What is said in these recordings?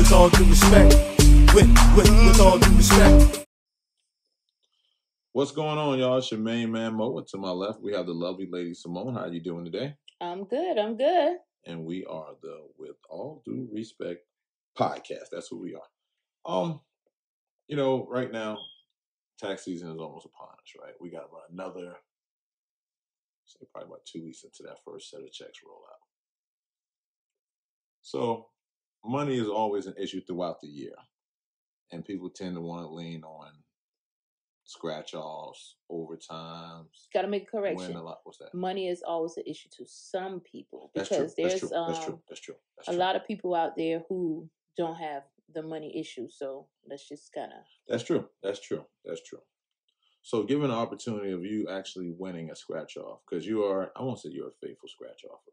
with all due respect. With all due respect. What's going on, y'all? It's your main man, Moe. And to my left, we have the lovely LadySamoan. How you doing today? I'm good. I'm good. And we are the With All Due Respect podcast. That's who we are. Right now, tax season is almost upon us, right? We got about another, say, probably about 2 weeks into that first set of checks roll out. So money is always an issue throughout the year. And people tend to want to lean on scratch-offs, overtimes. Got to make a correction. What's that? Money is always an issue to some people That's because true. there's That's true. a lot of people out there who don't have the money issue. So let's just kind of. That's true. So given the opportunity of you actually winning a scratch-off, because I won't say you're a faithful scratch-offer,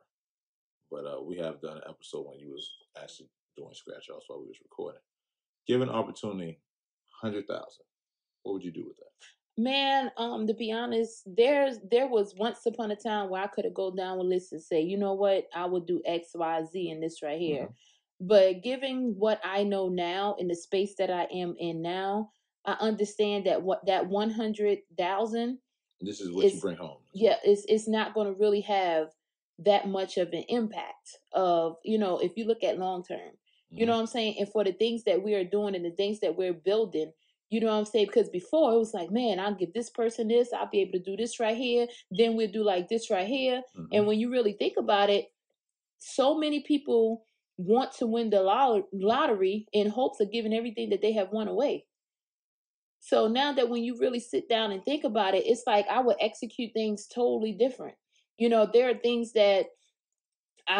but we have done an episode when you was actually doing scratch-offs while we was recording. Given the opportunity, 100,000. What would you do with that? Man, to be honest, there was once upon a time where I could have go down a list and say, you know what, I would do X, Y, Z in this right here. Mm-hmm. But given what I know now in the space that I am in now, I understand that that 100,000. This is what you bring home. Yeah, it's not going to really have that much of an impact of, if you look at long term. Mm-hmm. You know what I'm saying? And for the things that we are doing and the things that we're building. You know what I'm saying? Because before it was like, man, I'll give this person this. I'll be able to do this right here. Then we'll do like this right here. Mm-hmm. And when you really think about it, so many people want to win the lottery in hopes of giving everything that they have won away. So now that when you really sit down and think about it, it's like I would execute things totally different. There are things that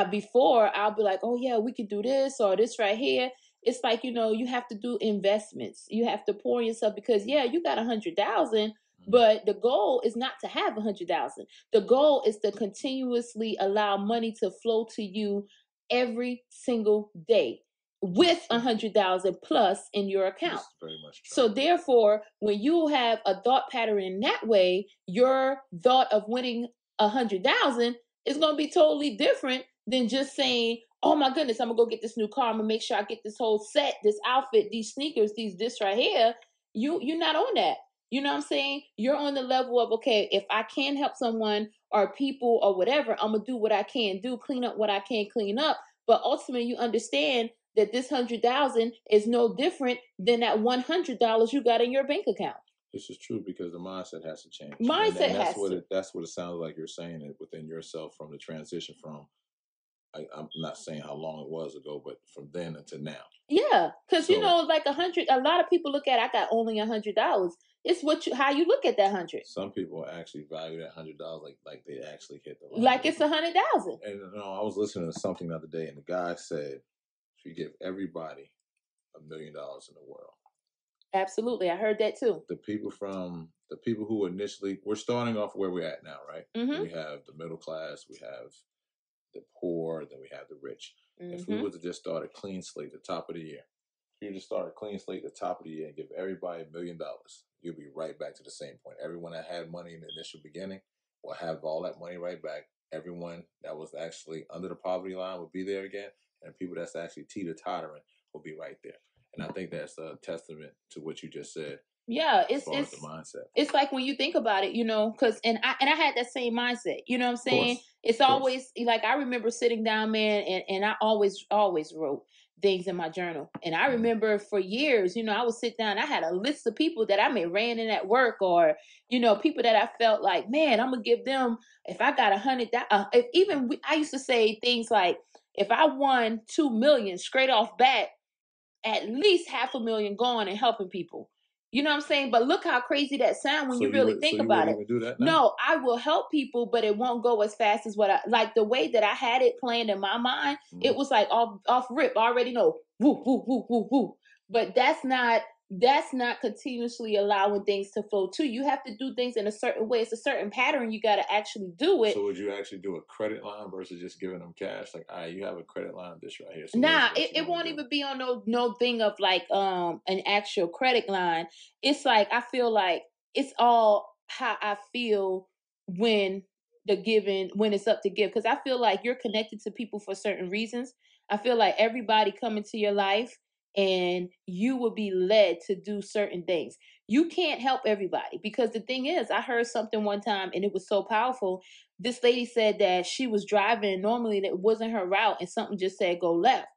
before I'll be like, oh yeah, we could do this or this right here. It's like, you have to do investments. You have to pour yourself because, yeah, you got 100,000, but the goal is not to have 100,000. The goal is to continuously allow money to flow to you every single day with 100,000 plus in your account. Very much true. So therefore, when you have a thought pattern in that way, your thought of winning 100,000 is going to be totally different than just saying, oh my goodness, I'm gonna go get this new car. I'm gonna make sure I get this whole set, this outfit, these sneakers, this right here. You're not on that. You know what I'm saying? You're on the level of, okay, if I can help someone or people or whatever, I'm gonna do what I can do, clean up what I can clean up. But ultimately, you understand that this 100,000 is no different than that $100 you got in your bank account. This is true because the mindset has to change. That's what it sounds like you're saying it within yourself from the transition from. I'm not saying how long it was ago, but from then until now. Yeah, because like 100. A lot of people look at I got only $100. It's how you look at that 100. Some people actually value that $100 like they actually hit the line. Like it's 100,000. And I was listening to something the other day, and the guy said, "If you give everybody $1 million in the world." Absolutely, I heard that too. The people who initially we're starting off where we're at now, right? Mm-hmm. We have the middle class, we have the poor, then we have the rich. Mm-hmm. If we were to just start a clean slate at the top of the year, and give everybody $1 million, you'll be right back to the same point. Everyone that had money in the initial beginning will have all that money right back. Everyone that was actually under the poverty line will be there again, and people that's actually teeter-tottering will be right there. And I think that's a testament to what you just said. Yeah, it's the mindset. It's like when you think about it, because I had that same mindset. You know what I'm saying? It's always like I remember sitting down, man, and I always wrote things in my journal. And I remember for years, I would sit down. I had a list of people that I may ran in at work, or people that I felt like, man, I'm gonna give them if I got 100,000. I used to say things like, if I won 2 million straight off bat, at least 500,000 gone and helping people. You know what I'm saying? But look how crazy that sounds when you really think about it. Do that now? No, I will help people, but it won't go as fast as like the way that I had it planned in my mind. Mm-hmm. It was like off rip. I already know. Woo, woo, woo, woo, woo. But that's not continuously allowing things to flow too. You have to do things in a certain way. It's a certain pattern. You got to actually do it. So would you actually do a credit line versus just giving them cash? Like, all right, you have a credit line, this right here. So it won't even be on no thing of like an actual credit line. It's like I feel like it's all how I feel when it's up to give, because I feel like you're connected to people for certain reasons. I feel like everybody coming to your life, and you will be led to do certain things. You can't help everybody, because the thing is, I heard something one time and it was so powerful. This lady said that she was driving normally and it wasn't her route, and something just said go left.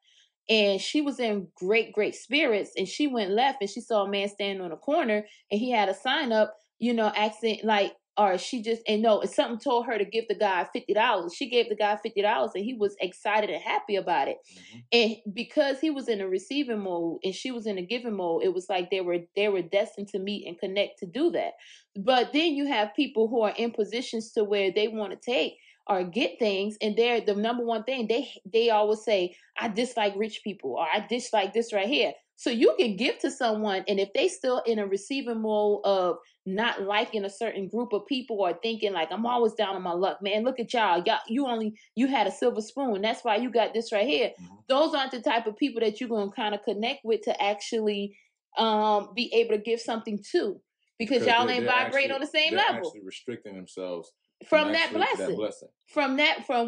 And she was in great spirits, and she went left and she saw a man standing on a corner, and he had a sign up, asking like, or she just, and no, it's something told her to give the guy $50. She gave the guy $50 and he was excited and happy about it. Mm-hmm. And because he was in a receiving mode and she was in a giving mode, it was like they were destined to meet and connect to do that. But then you have people who are in positions to where they want to take or get things, and they're the number one thing they always say, I dislike rich people, or I dislike this right here. So you can give to someone, and if they still in a receiving mode of not liking a certain group of people, or thinking like, I'm always down on my luck, man, look at y'all, you had a silver spoon, that's why you got this right here. Mm-hmm. Those aren't the type of people that you're going to kind of connect with to actually be able to give something to, because y'all ain't vibrate on the same level. They're actually restricting themselves from that blessing. From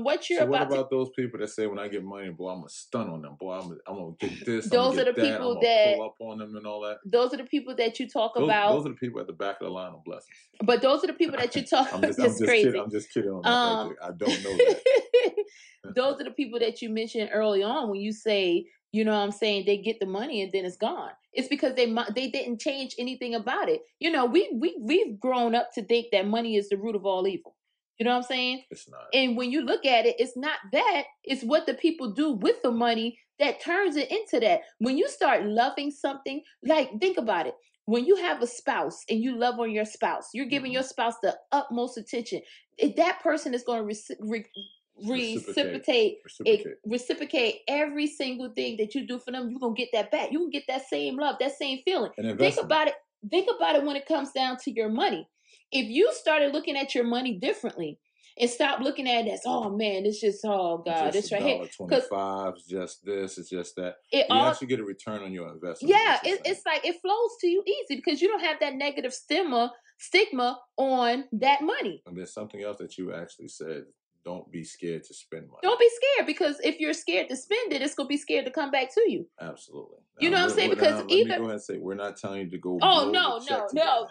what you're about. So what about those people that say, when I get money, boy, I'm gonna stun on them, boy, I'm gonna get this. Those are the people that pull up on them and all that. Those are the people that you talk about. Those are the people at the back of the line of blessings. But those are the people that you talk. I'm just crazy. I'm just kidding on that. Right there. I don't know that. Those are the people that you mentioned early on when you say, you know what I'm saying, they get the money and then it's gone. It's because they didn't change anything about it. We've grown up to think that money is the root of all evil. You know what I'm saying? It's not. And when you look at it, it's not that. It's what the people do with the money that turns it into that. When you start loving something, like, think about it. When you have a spouse and you love on your spouse, you're giving your spouse the utmost attention. If that person is going to reciprocate every single thing that you do for them, you're going to get that back. You can get that same love, that same feeling. Think about it when it comes down to your money. If you started looking at your money differently and stop looking at it as, oh man, it's just, oh God, it's right here. $25, it's just this, it's just that. You actually get a return on your investment. Yeah, it's like it flows to you easy because you don't have that negative stigma on that money. And there's something else that you actually said. Don't be scared to spend money. Don't be scared, because if you're scared to spend it, it's going to be scared to come back to you. Absolutely. You know what I'm saying? Because let me go ahead and say, we're not telling you to go. Oh, no. Say, well,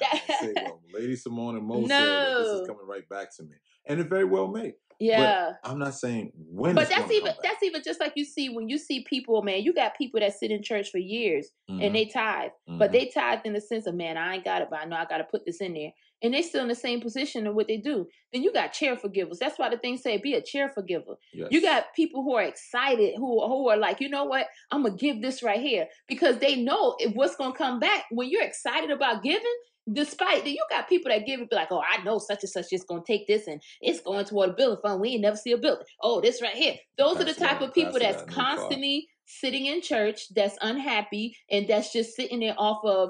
Ladysamoan and Moe said that this is coming right back to me. And it very well may. Yeah. But I'm not saying when. But that's even just like you see when you see people, man, you got people that sit in church for years and they tithe. Mm-hmm. But they tithe in the sense of, man, I ain't got it, but I know I got to put this in there. And they still in the same position of what they do. Then you got cheerful givers. That's why the thing say, be a cheerful giver. Yes. You got people who are excited, who are like, you know what? I'm going to give this right here. Because they know what's going to come back. When you're excited about giving, despite that, you got people that give it, be like, oh, I know such and such is going to take this and it's going toward a building fund. We ain't never see a building. Oh, this right here. Those are the type of people that's constantly sitting in church, that's unhappy, and that's just sitting there off of,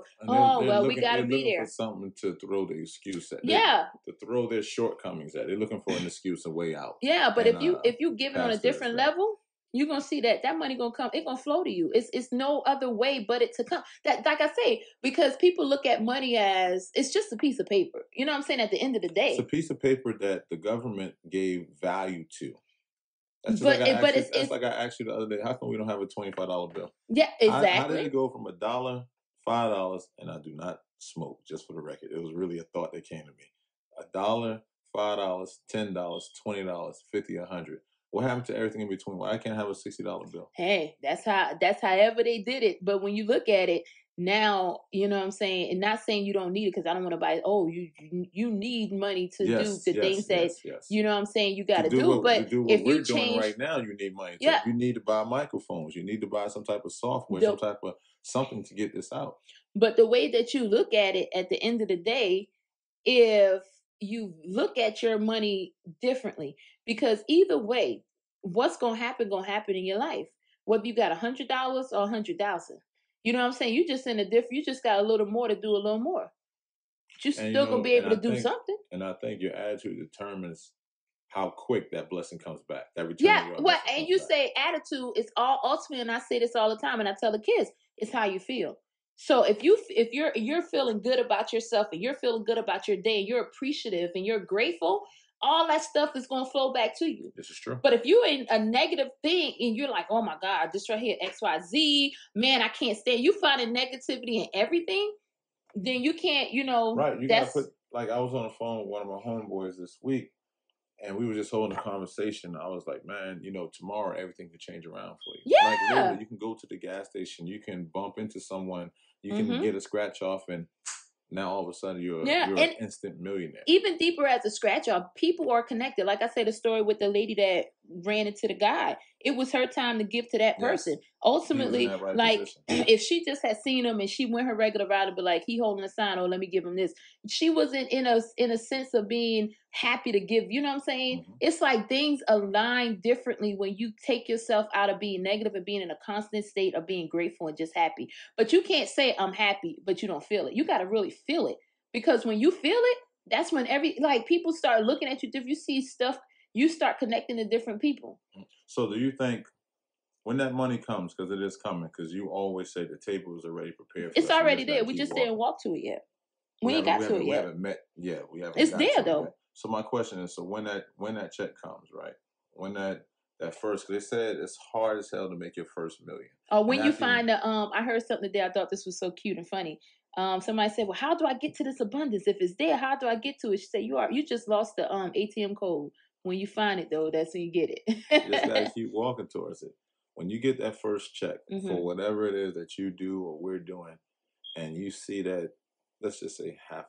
we got to be there. For something to throw the excuse at. Yeah. To throw their shortcomings at. They're looking for an excuse, a way out. Yeah, but if you give it on a different level, you're going to see that money going to come. It's going to flow to you. It's no other way but it to come. That, like I say, because people look at money as, it's just a piece of paper. You know what I'm saying? At the end of the day. It's a piece of paper that the government gave value to. That's like I asked you the other day, how come we don't have a $25 bill? Yeah, exactly. How did it go from $1, $5, and I do not smoke, just for the record. It was really a thought that came to me. $1, $5, $10, $20, $50, $100. What happened to everything in between? Why I can't have a $60 bill? Hey, that's however they did it. But when you look at it now, you know what I'm saying, and not saying you don't need it, because I don't want to buy. Oh, you need money to do the things that you know what I'm saying you got to do. But if you change right now, you need money. Yeah. You need to buy microphones. You need to buy some type of software, some type of something to get this out. But the way that you look at it, at the end of the day, if you look at your money differently, because either way, what's gonna happen in your life, whether you got $100 or $100,000. You know what I'm saying? You just you just got a little more to do a little more. But you still gonna be able to do something. And I think your attitude determines how quick that blessing comes back. That return. Yeah, and you say attitude is all ultimately, and I say this all the time, and I tell the kids, it's how you feel. So if you're feeling good about yourself and you're feeling good about your day and you're appreciative and you're grateful, all that stuff is going to flow back to you. This is true. But if you're in a negative thing and you're like, oh my God, this right here, XYZ, man, I can't stand, you finding negativity in everything, then you can't, Right. You got to put, like, I was on the phone with one of my homeboys this week, and we were just holding a conversation. I was like, man, tomorrow everything can change around for you. Yeah. Like, literally, you can go to the gas station, you can bump into someone, you can get a scratch off, and now all of a sudden you're an instant millionaire. Even deeper as a scratch off, people are connected. Like I said, the story with the lady that ran into the guy. It was her time to give to that person. Yes. Ultimately, if she just had seen him and she went her regular route and be like, he holding a sign, oh, let me give him this. She wasn't in a sense of being happy to give. You know what I'm saying? Mm-hmm. It's like things align differently when you take yourself out of being negative and being in a constant state of being grateful and just happy. But you can't say I'm happy, but you don't feel it. You got to really feel it, because when you feel it, that's when people start looking at you different. You see stuff, you start connecting to different people. So do you think when that money comes, because it is coming, because you always say the table is already prepared for it's already there. We just didn't walk to it yet. We ain't got to it yet. We haven't met. Yeah, we haven't. It's there though. Yet. So my question is, so when that check comes, right? When that first, they said it's hard as hell to make your first million. Oh, when you find I heard something today. I thought this was so cute and funny. Somebody said, well, how do I get to this abundance? If it's there, how do I get to it? She said, you just lost the ATM code. When you find it though, that's when you get it. You just gotta keep walking towards it. When you get that first check for whatever it is that you do or we're doing, and you see that, let's just say $500,000,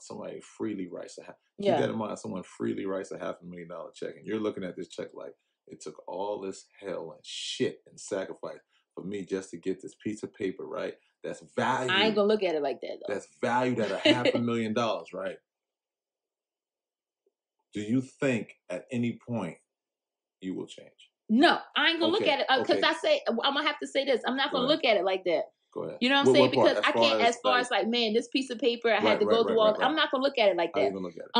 somebody freely writes keep that in mind. Someone freely writes a $500,000 check, and you're looking at this check like, it took all this hell and shit and sacrifice for me just to get this piece of paper, right? That's valued. I ain't gonna look at it like that though. That's valued at $500,000, right? Do you think at any point you will change? No, I ain't gonna look at it because I say I'm gonna have to say this. I'm not gonna look at it like that. Go ahead. You know what I'm saying? Because I can't, as far as like, man, this piece of paper I had to go through all. I'm not gonna look at it like that. I'm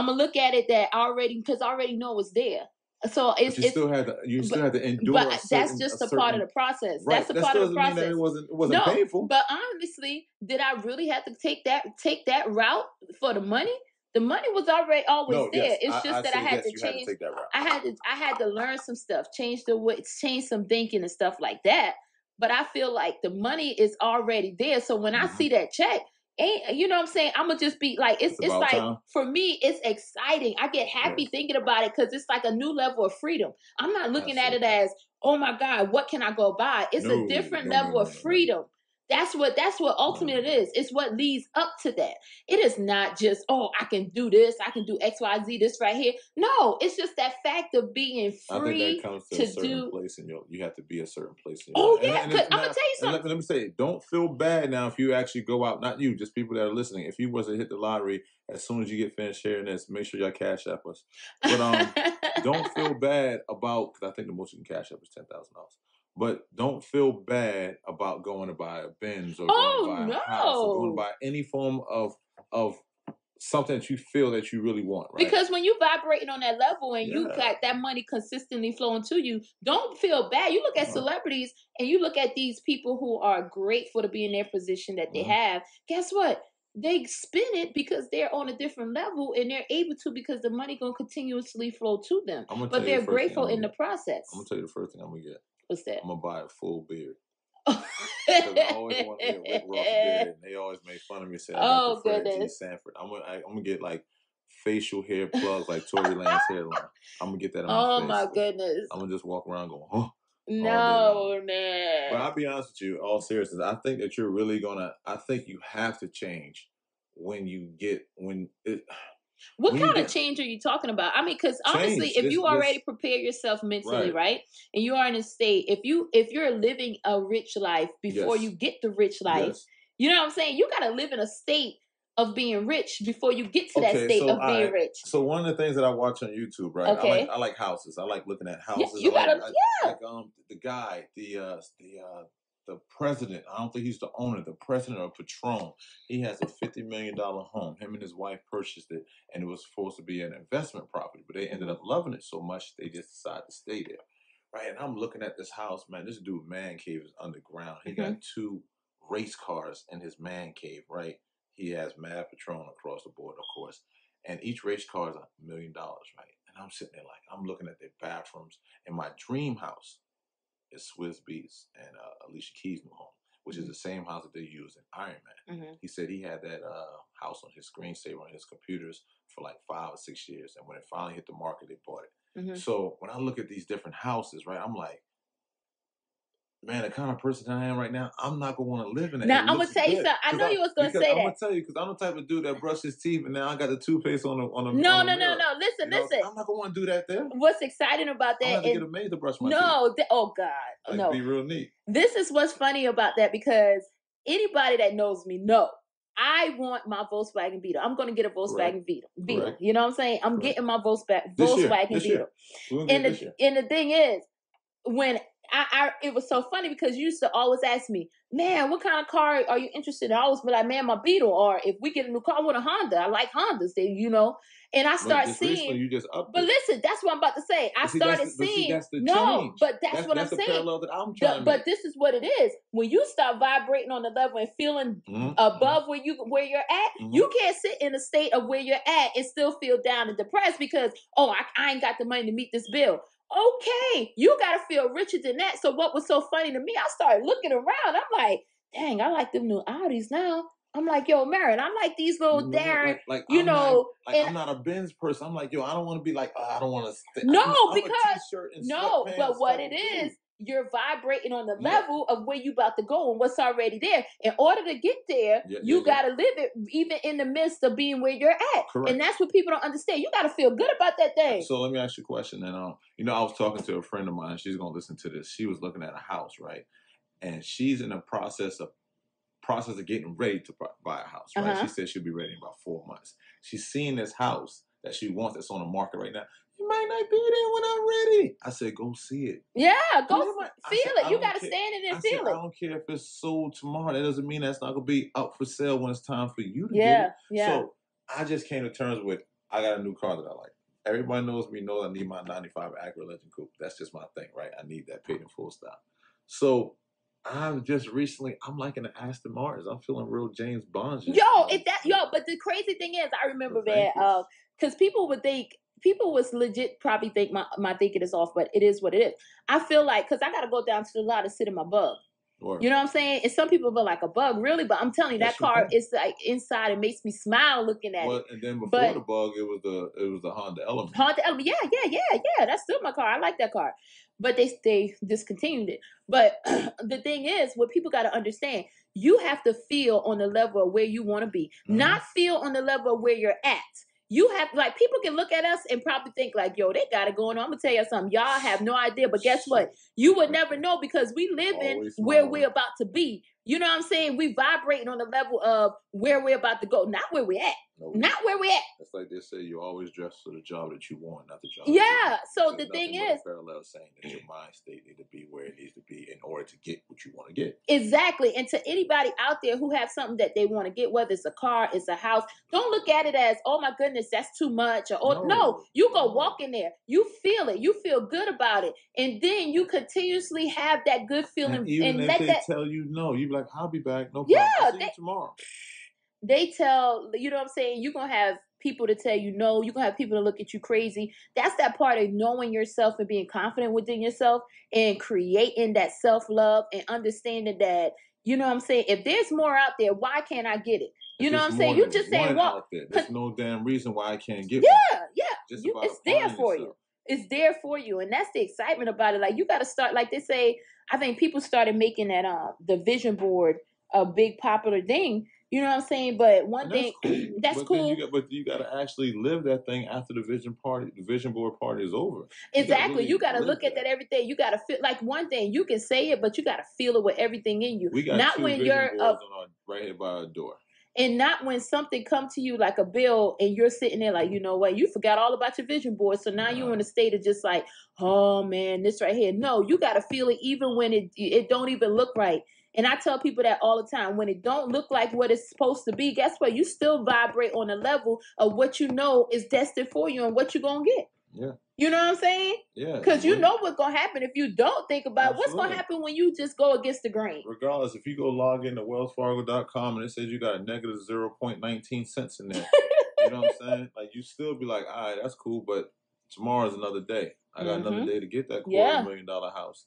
gonna look at it that because I already know it's there. So you still had to endure. But that's just a part of the process. Right. That's a part of the process. It wasn't painful. But honestly, did I really have to take that route for the money? The money was always there. Yes, it's just that I had to change. I had to learn some stuff, change some thinking and stuff like that. But I feel like the money is already there. So when I see that check, you know what I'm saying? I'm gonna just be like, it's like time. For me, it's exciting. I get happy thinking about it because it's like a new level of freedom. I'm not looking at it as, oh my God, what can I go buy? It's a different level of freedom. That's what ultimately it is. It's what leads up to that. It is not just, oh, I can do this, I can do XYZ, this right here. No, it's just that fact of being free. I think that comes to a certain place in you have to be a certain place in your life. Yeah, because I'm gonna tell you something. Let me say, don't feel bad now if you actually go out, not you, just people that are listening. If you was to hit the lottery, as soon as you get finished sharing this, make sure y'all cash app us. But don't feel bad about, because I think the most you can cash up is $10,000. But don't feel bad about going to buy a Benz or going to buy a house or going to buy any form of something that you feel that you really want, right? Because when you vibrating on that level and you got that money consistently flowing to you, don't feel bad. You look at celebrities and you look at these people who are grateful to be in their position that they have. Guess what? They spin it because they're on a different level and they're able to because the money going to continuously flow to them. But they're grateful in the process. I'm going to tell you the first thing I'm going to get. What's that? I'm going to buy a full beard. Because I always wanted to get a Rick Ross beard. And they always made fun of me saying, I prefer G. Sanford. I'm going to get like facial hair plugs like Tory Lane's hairline. I'm going to get that on my face. Oh my goodness. I'm going to just walk around going, huh? No, man. But I'll be honest with you, all seriousness, I think that you're really I think you have to change what kind of change are you talking about? I mean, because honestly, if you already prepare yourself mentally, right, and you are in a state, if you're living a rich life before you get the rich life, you know what I'm saying? You got to live in a state of being rich before you get to that state of being rich. So one of the things that I watch on YouTube, right? Okay. I like houses. I like looking at houses. You gotta, like the guy, the president. I don't think he's the owner. The president of Patron. He has a $50 million home. Him and his wife purchased it, and it was supposed to be an investment property, but they ended up loving it so much they just decided to stay there, right? And I'm looking at this house, man. This dude man cave is underground. He got 2 race cars in his man cave, right? He has mad Patron across the board, of course. And each race car is $1 million, right? And And I'm sitting there like, I'm looking at their bathrooms. And my dream house is Swizz Beatz and Alicia Keys' new home, which is the same house that they used in Iron Man. He said he had that house on his screensaver on his computers for like 5 or 6 years. And when it finally hit the market, they bought it. So when I look at these different houses, right, I'm like, man, the kind of person I am right now, I'm not gonna want to live in that. Now I'm gonna tell you something. I know you was gonna say that. I'm gonna tell you because I'm the type of dude that brushes his teeth, and now I got the toothpaste on the. No. Listen. I'm not gonna want to do that there. What's exciting about that? I have to get a maid to brush my teeth. Oh God, like, no. Be real neat. This is what's funny about that because anybody that knows me know I want my Volkswagen Beetle. I'm gonna get a Volkswagen Beetle. You know what I'm saying? I'm getting my Volkswagen Beetle. And the thing is, when it was so funny because you used to always ask me, man, what kind of car are you interested in? I always be like, man, my Beetle. Or if we get a new car, I want a Honda. I like Hondas, And I start seeing. You just but listen, that's what I'm about to say. I started seeing. That's the change. But that's what I'm saying. Parallel that I'm trying to but this is what it is. When you start vibrating on the level and feeling above where you're at, you can't sit in a state of where you're at and still feel down and depressed because I ain't got the money to meet this bill. Okay, you gotta feel richer than that. So what was so funny to me, I started looking around. I'm like, dang, I like them new Audis now. I'm like, yo, Marin, I like these little Darren, I'm not a Benz person. I'm like, yo, I don't want to be like, I don't want to. But what it is, you're vibrating on the level of where you about to go and what's already there. In order to get there, you gotta live it even in the midst of being where you're at. Correct. And that's what people don't understand. You gotta feel good about that thing. So let me ask you a question. And I was talking to a friend of mine. She's gonna listen to this. She was looking at a house, right? And she's in the process of getting ready to buy a house, right? She said she'll be ready in about 4 months. She's seeing this house that she wants that's on the market right now. You might not be there when I'm ready. I said, go see it. Yeah, go feel it. You got to stand in it and feel it. I don't care if it's sold tomorrow. That doesn't mean that's not going to be up for sale when it's time for you to get it. Yeah. So I just came to terms with, I got a new car that I like. Everybody knows me, knows I need my 95 Acura Legend Coupe. That's just my thing, right? I need that paid in full style. So I'm liking the Aston Martins. I'm feeling real James Bond. But the crazy thing is, I remember that because people was legit probably think my thinking is off, but it is what it is. I feel like because I got to go down to the lot and sit in my bug. Word. You know what I'm saying? And some people feel like a bug, really, but I'm telling you, that car is like inside. It makes me smile looking at it. And then before the bug, it was the Honda Element. Yeah. That's still my car. I like that car. But they discontinued it. But the thing is, what people got to understand, you have to feel on the level of where you want to be, not feel on the level of where you're at. You have, like, people can look at us and probably think like, yo, they got it going on. I'm going to tell you something. Y'all have no idea. But guess what? You would never know because we live in where we're about to be. You know what I'm saying? We vibrating on the level of where we're about to go, not where we're at. Not where we're at. It's like they say, you always dress for the job that you want, not the job. Yeah. So the thing is, parallel saying that your mind state needs to be where it needs to be in order to get what you want to get. Exactly. And to anybody out there who have something that they want to get, whether it's a car, it's a house, don't look at it as, oh my goodness, that's too much. No, you go walk in there. You feel it. You feel good about it. And then you continuously have that good feeling. And even if they tell you no, you be like, I'll be back. No problem. I'll see you tomorrow. They tell, you know what I'm saying? You're going to have people to tell you no. You're going to have people to look at you crazy. That's that part of knowing yourself and being confident within yourself and creating that self-love and understanding that, you know what I'm saying? If there's more out there, why can't I get it? You know what I'm saying? You just saying, well, there's no damn reason why I can't get it. Yeah. It's there for you. It's there for you. And that's the excitement about it. Like, you got to start, like they say, I think people started making that, the vision board a big popular thing. You know what I'm saying? But that's cool. But you got to actually live that thing after the vision board party is over. Exactly. You got to look at that every day. You got to feel like one thing. You can say it, but you got to feel it with everything in you. We got not two when vision boards right here by our door. And not when something come to you like a bill and you're sitting there like, you know what, you forgot all about your vision board. So now you're in a state of just like, oh man, this right here. No, you got to feel it even when it don't even look right. And I tell people that all the time. When it don't look like what it's supposed to be, guess what? You still vibrate on the level of what you know is destined for you and what you're going to get. Yeah. You know what I'm saying? Yeah. Because you know what's going to happen if you don't think about what's going to happen when you just go against the grain. Regardless, if you go log into wellsfargo.com and it says you got a negative 0.19 cents in there, you know what I'm saying? Like, you still be like, all right, that's cool, but tomorrow's another day. I got another day to get that $250,000 house.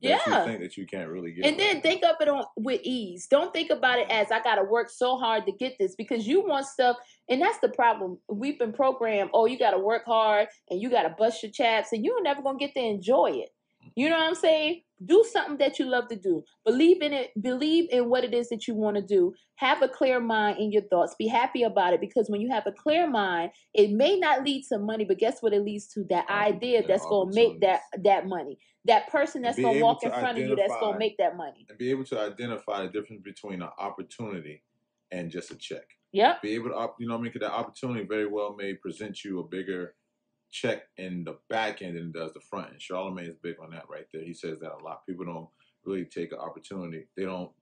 That you think that you can't really get. And then think of it with ease. Don't think about it as I got to work so hard to get this, because you want stuff, and that's the problem. We've been programmed, oh, you got to work hard and you got to bust your chaps and you're never going to get to enjoy it. You know what I'm saying? Do something that you love to do. Believe in it. Believe in what it is that you want to do. Have a clear mind in your thoughts. Be happy about it, because when you have a clear mind, it may not lead to money, but guess what it leads to? That idea that's going to make that money. That person that's going to walk in front of you that's going to make that money. And be able to identify the difference between an opportunity and just a check. Yep. Be able to, because that opportunity very well may present you a bigger check in the back end than it does the front end. Charlamagne is big on that right there. He says that a lot. People don't really take an opportunity. They don't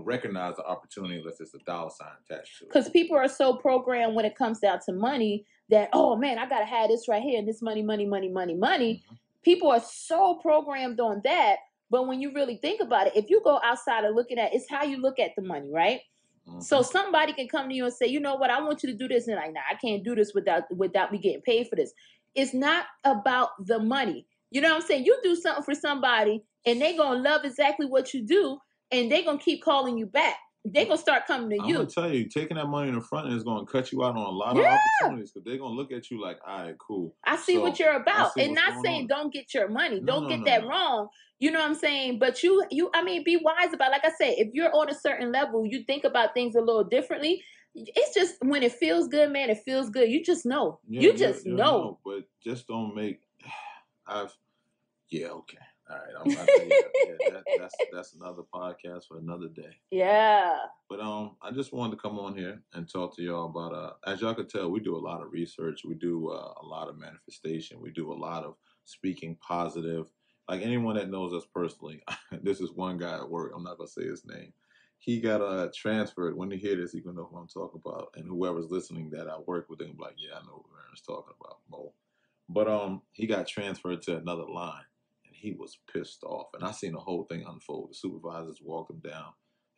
recognize the opportunity unless it's a dollar sign attached to it. Because people are so programmed when it comes down to money that, oh man, I gotta have this right here and this money. Mm-hmm. People are so programmed on that. But when you really think about it, if you go outside and looking at, it's how you look at the money, right? Mm-hmm. So somebody can come to you and say, you know what, I want you to do this, and like, nah, I can't do this without me getting paid for this. It's not about the money. You know what I'm saying? You do something for somebody and they're going to love exactly what you do, and they're going to keep calling you back. They're going to start coming to you. I'm going to tell you, taking that money in the front end is going to cut you out on a lot of opportunities, because they're going to look at you like, all right, cool. I see what you're about. And not saying don't get your money. Don't get that wrong. You know what I'm saying? But be wise about it. Like I said, if you're on a certain level, you think about things a little differently. It's just when it feels good, man, it feels good. You just know. You just know. But just don't make... okay. All right, that's another podcast for another day. Yeah. But I just wanted to come on here and talk to y'all about as y'all could tell, we do a lot of research, we do a lot of manifestation, we do a lot of speaking positive. Like anyone that knows us personally, this is one guy at work. I'm not gonna say his name. He got transferred. When you hear this, you're gonna know who I'm talking about, and whoever's listening that I work with, they're gonna be like, yeah, I know what Aaron's talking about, Mo. But he got transferred to another line. He was pissed off, and I seen the whole thing unfold. The supervisors walked him down.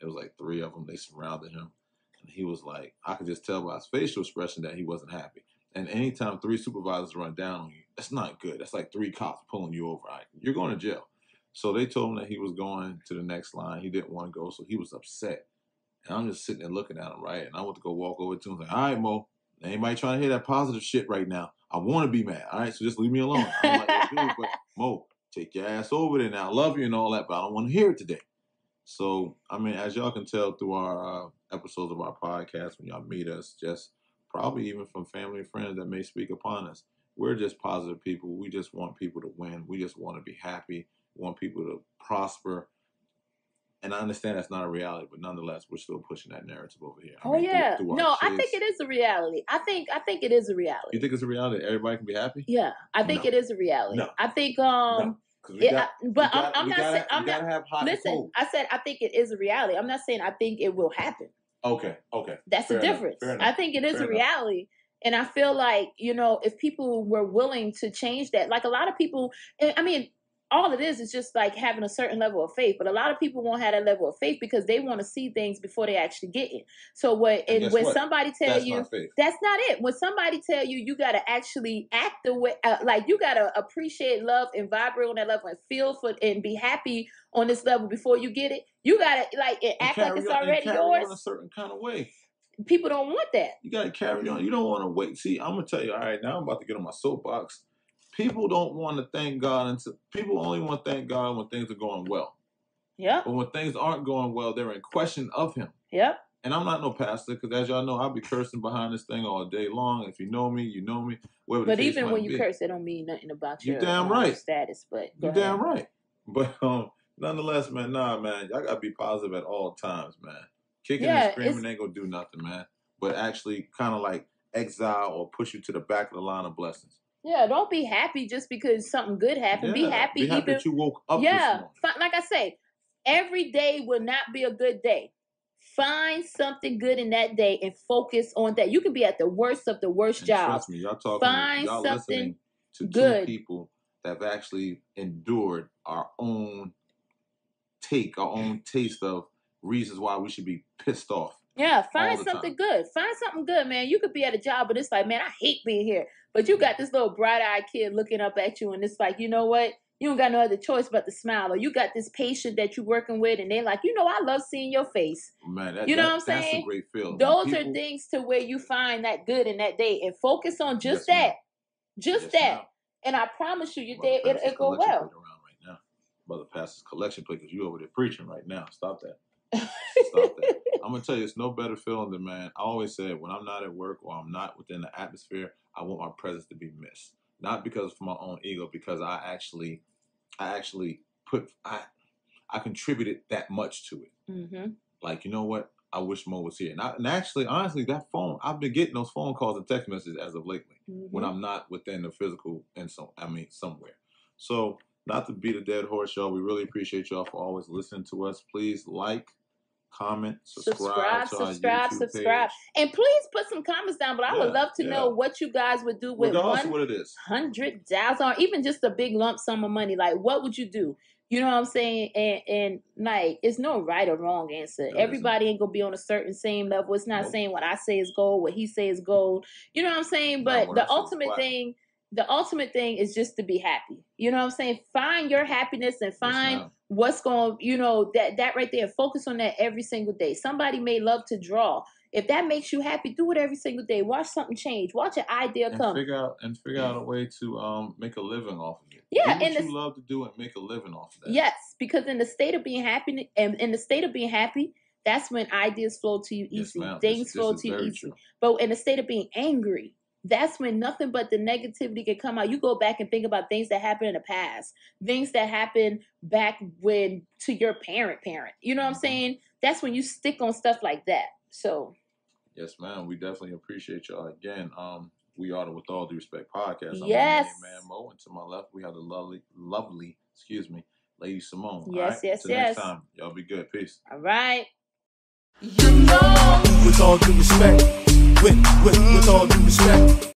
It was like 3 of them. They surrounded him, and he was like, I could just tell by his facial expression that he wasn't happy. And anytime 3 supervisors run down on you, that's not good. That's like 3 cops pulling you over. Right? You're going to jail. So they told him that he was going to the next line. He didn't want to go, so he was upset. And I'm just sitting there looking at him, right? And I went to go walk over to him and say, all right, Mo, anybody trying to hear that positive shit right now? I want to be mad, all right? So just leave me alone. I'm like, dude, but Mo, take your ass over there now. I love you and all that, but I don't want to hear it today. So, as y'all can tell through our episodes of our podcast, when y'all meet us, just probably even from family and friends that may speak upon us, we're just positive people. We just want people to win. We just want to be happy. We want people to prosper. And I understand that's not a reality, but nonetheless, we're still pushing that narrative over here. I think it is a reality. I think it is a reality. You think it's a reality? Everybody can be happy? Yeah, I think it is a reality. No. I think I'm not have hot listen, cold. I said I think it is a reality. I'm not saying I think it will happen. Okay. That's the difference. I think it is a reality. And I feel like, if people were willing to change that, like a lot of people, all it is just like having a certain level of faith. But a lot of people won't have that level of faith because they want to see things before they actually get it. So when somebody tell you, that's not it. When somebody tell you, you got to actually act the way, like you got to appreciate love and vibrate on that level and feel for and be happy on this level before you get it. You got to act like it's already yours. On a certain kind of way. People don't want that. You got to carry on. You don't want to wait. See, I'm going to tell you, all right, now I'm about to get on my soapbox. People don't want to thank God. People only want to thank God when things are going well. Yep. But when things aren't going well, they're in question of Him. Yep. And I'm not no pastor, because as y'all know, I'll be cursing behind this thing all day long. If you know me, you know me. But even when you curse, it don't mean nothing about your status. But you're damn right. But nonetheless, man, y'all got to be positive at all times, man. Kicking and screaming ain't going to do nothing, man. But actually kind of like exile or push you to the back of the line of blessings. Yeah, don't be happy just because something good happened. Yeah, be happy even that you woke up. Yeah, like I say, every day will not be a good day. Find something good in that day and focus on that. You can be at the worst of the worst jobs. Trust me, y'all listening to good. 2 people that have actually endured our own taste of reasons why we should be pissed off. Yeah, find something good. Find something good, man. You could be at a job, but it's like, man, I hate being here. But you got this little bright-eyed kid looking up at you, and it's like, you know what? You don't got no other choice but to smile. Or you got this patient that you're working with, and they're like, I love seeing your face. Man, you know what I'm saying? That's a great feeling. Those are things to where you find that good in that day and focus on just that. Just that. Ma'am. And I promise you, it'll go well. Right now. Brother Pastor's collection plate, because you over there preaching right now. Stop that. Stop that. I'm going to tell you, it's no better feeling than, man, I always say when I'm not at work or I'm not within the atmosphere, I want my presence to be missed. Not because for my own ego, because I actually contributed that much to it. Mm-hmm. Like, you know what? I wish Mo was here. And actually, honestly, that phone, I've been getting those phone calls and text messages as of lately when I'm not within the physical somewhere. So, not to beat a dead horse, y'all, we really appreciate y'all for always listening to us. Please like, comment, subscribe to our YouTube page. And please put some comments down, but I would love to know what you guys would do with $100,000 or even just a big lump sum of money. Like, what would you do? You know what I'm saying? And like, it's no right or wrong answer. Everybody ain't gonna be on a certain same level. It's not saying what I say is gold, what he says is gold. You know what I'm saying? But the ultimate thing is just to be happy. You know what I'm saying? Find your happiness and find what's going, that right there. Focus on that every single day. Somebody may love to draw. If that makes you happy, do it every single day. Watch something change. Watch an idea come. Figure out a way to make a living off of it. Yeah, do what you love to do and make a living off of that. Yes, because in the state of being happy, that's when ideas flow to you easy. Yes, things flow to you easy. True. But in the state of being angry, that's when nothing but the negativity can come out. You go back and think about things that happened in the past, things that happened back when to your parent. You know what I'm saying? That's when you stick on stuff like that. So, yes, ma'am. We definitely appreciate y'all again. We are the With All Due Respect podcast. Yes, I'm man Mo, and to my left we have the lovely, Lady Simone. Yes, right? Till next time, y'all be good. Peace. All right. With all due respect.